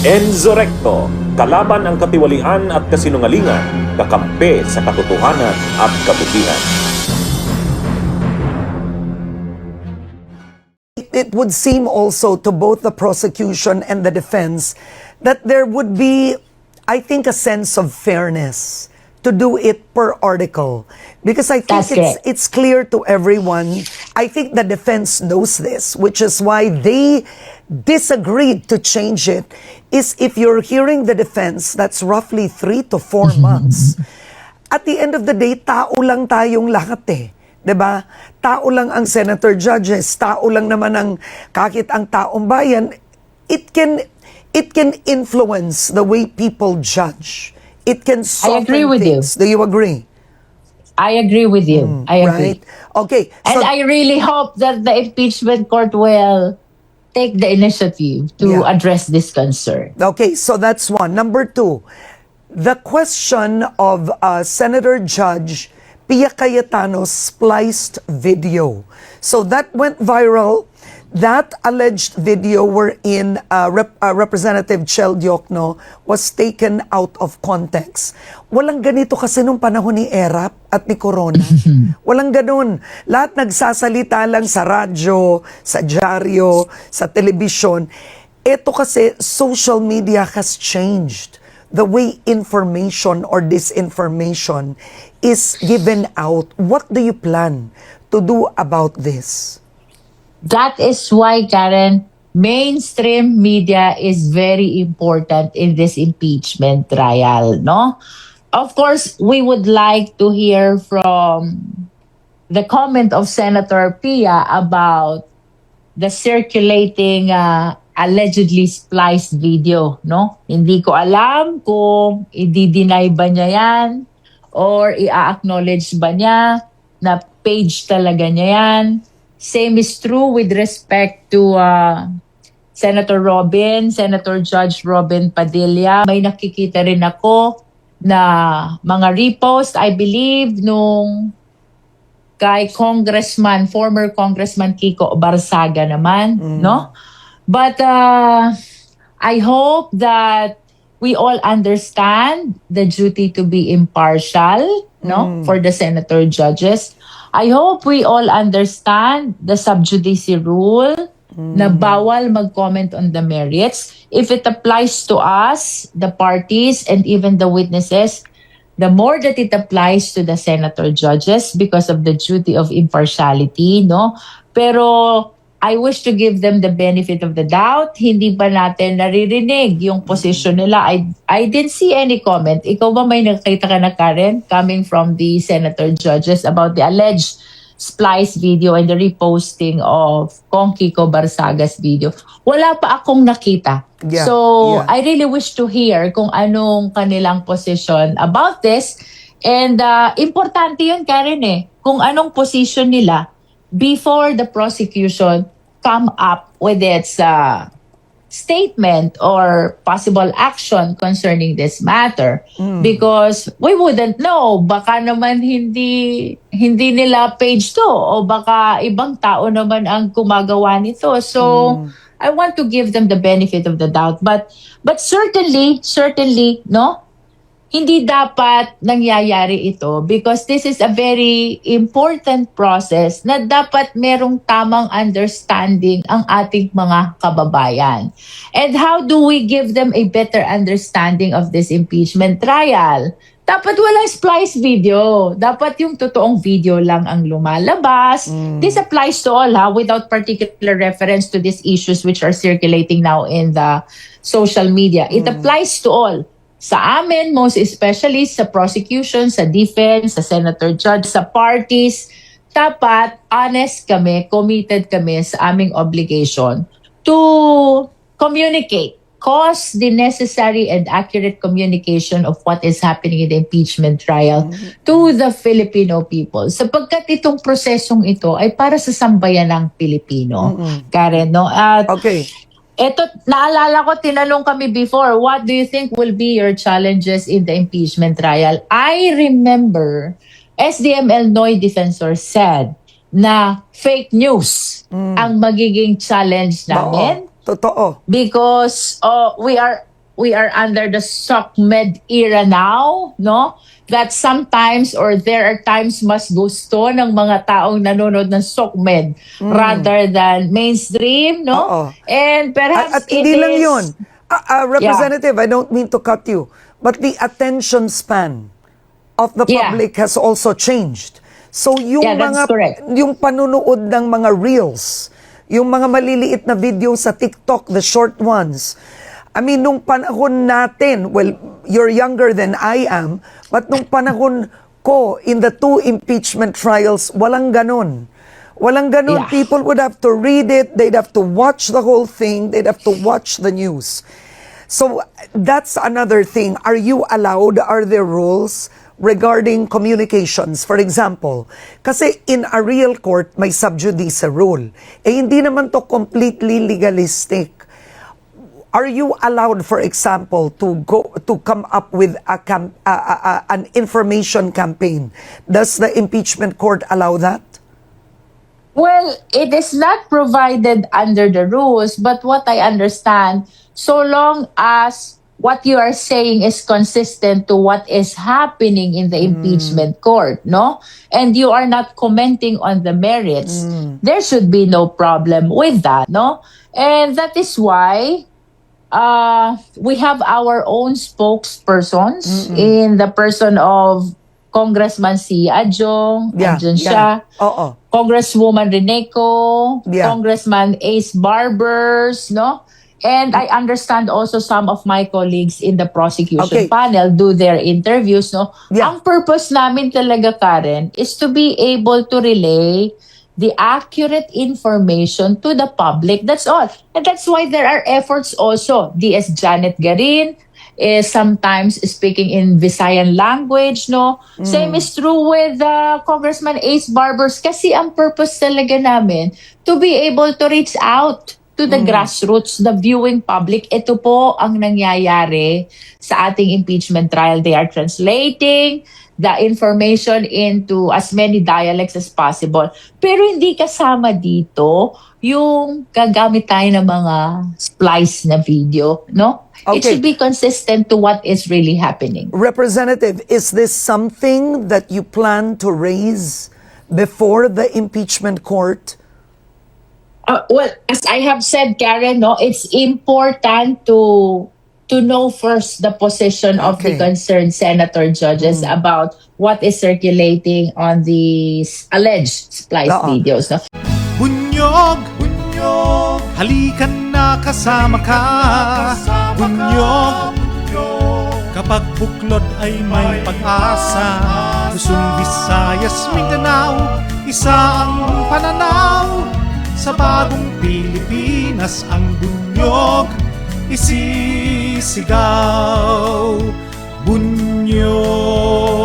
Enzo Recto, kalaban ang katiwalian at kasinungalingan, kakampi sa katotohanan at kabutihan. It would seem also to both the prosecution and the defense that there would be, I think, a sense of fairness to do it per article. Because I think it's clear to everyone. I think the defense knows this, which is why they disagreed to change it. Is if you're hearing the defense, that's roughly 3 to 4 months. At the end of the day, tao lang tayong lahat eh. 'Di ba? Tao lang ang senator judges, tao lang naman ang kahit ang taong bayan. It can influence the way people judge. It can soften I agree with things. you. Do you agree? I agree with you. I agree. Right? Okay. And I really hope that the impeachment court will take the initiative to address this concern. Okay, so that's one. Number two, the question of Senator Judge Pia Cayetano's spliced video. So that went viral. That alleged video wherein Representative Chel Diokno was taken out of context. Walang ganito kasi nung panahon ni Erap at ni Corona. Walang ganun. Lahat nagsasalita lang sa radyo, sa dyaryo, sa telebisyon. Ito kasi, social media has changed the way information or disinformation is given out. What do you plan to do about this? That is why, Karen, mainstream media is very important in this impeachment trial, no? Of course, we would like to hear from the comment of Senator Pia about the circulating allegedly spliced video, no? Hindi ko alam kung i-deny ba niya yan or i-acknowledge ba niya na page talaga niya yan. Same is true with respect to Senator Judge Robin Padilla. May nakikita rin ako na mga repost, I believe, nung kay former Congressman Kiko Barsaga naman, no? But I hope that we all understand the duty to be impartial, no, for the senator judges. I hope we all understand the sub judice rule na bawal mag-comment on the merits. If it applies to us, the parties, and even the witnesses, the more that it applies to the senator judges because of the duty of impartiality, no? Pero I wish to give them the benefit of the doubt. Hindi pa natin naririnig yung position nila. I didn't see any comment. Ikaw ba may nakita ka na, Karen, coming from the senator judges about the alleged splice video and the reposting of Kong Kiko Barsaga's video? Wala pa akong nakita. I really wish to hear kung anong kanilang position about this. And importante yun, Karen, kung anong position nila before the prosecution come up with its statement or possible action concerning this matter. Because we wouldn't know, baka naman hindi nila page to o baka ibang tao naman ang gumagawa nito. So I want to give them the benefit of the doubt, but certainly no, hindi dapat nangyayari ito because this is a very important process na dapat merong tamang understanding ang ating mga kababayan. And how do we give them a better understanding of this impeachment trial? Dapat walang splice video. Dapat yung totoong video lang ang lumalabas. This applies to all, without particular reference to these issues which are circulating now in the social media. It applies to all. Sa amin, most especially sa prosecution, sa defense, sa senator judge, sa parties, dapat honest kami, committed kami sa aming obligation to communicate, cause the necessary and accurate communication of what is happening in the impeachment trial to the Filipino people. Sapagkat itong prosesong ito ay para sa sambayan ng Pilipino. Karen, no? At ito, naalala ko, tinanong kami before, what do you think will be your challenges in the impeachment trial? I remember SDML Noy Defensor said na fake news ang magiging challenge namin. Totoo. Because we are we are under the SOCMED era now, no? That sometimes or there are times mas gusto ng mga taong nanonood ng SOCMED rather than mainstream, no? Oo. And perhaps At hindi it lang is- yun. Representative, I don't mean to cut you, but the attention span of the Yeah. public has also changed. So yung Yeah, that's correct. yung panunood ng mga reels, yung mga maliliit na video sa TikTok, the short ones. I mean, nung panahon natin, well, you're younger than I am, but nung panahon ko, in the 2 impeachment trials, walang ganon. Walang ganon. Yeah. People would have to read it, they'd have to watch the whole thing, they'd have to watch the news. So that's another thing. Are you allowed? Are there rules regarding communications? For example, kasi in a real court, may sub judice rule. Eh hindi naman to completely legalistic. Are you allowed, for example, to come up with an information campaign? Does the impeachment court allow that? Well, it is not provided under the rules, but what I understand, so long as what you are saying is consistent to what is happening in the impeachment court, no? And you are not commenting on the merits, there should be no problem with that, no? And that is why we have our own spokespersons in the person of Congressman C. Adjong, andyan siya. Oo. Congresswoman Reneco, Yeah. Congressman Ace Barbers, no? And I understand also some of my colleagues in the prosecution Okay. panel do their interviews, no? Yeah. Ang purpose namin talaga, Karen, is to be able to relay the accurate information to the public. That's all. And that's why there are efforts also. DS Janet Garin is sometimes speaking in Visayan language, no? Same is true with Congressman Ace Barbers kasi ang purpose talaga namin to be able to reach out to the grassroots, the viewing public. Ito po ang nangyayari sa ating impeachment trial. They are translating the information into as many dialects as possible. Pero hindi kasama dito yung gagamit tayo ng mga splice na video, no? It Okay. should be consistent to what is really happening. Representative, is this something that you plan to raise before the impeachment court? Well, as I have said, Karen, no, it's important to know first the position of the Okay. concerned senator judges about what is circulating on these alleged splice Oo. videos. No? Bunyog, bunyog, halikan na kasama ka. Bunyog, kapag buklod ay may pag-asa. Luzon, Visayas, Mindanao, isa ang pananaw. Sa bagong Pilipinas ang bunyog isisigaw. Bunyog.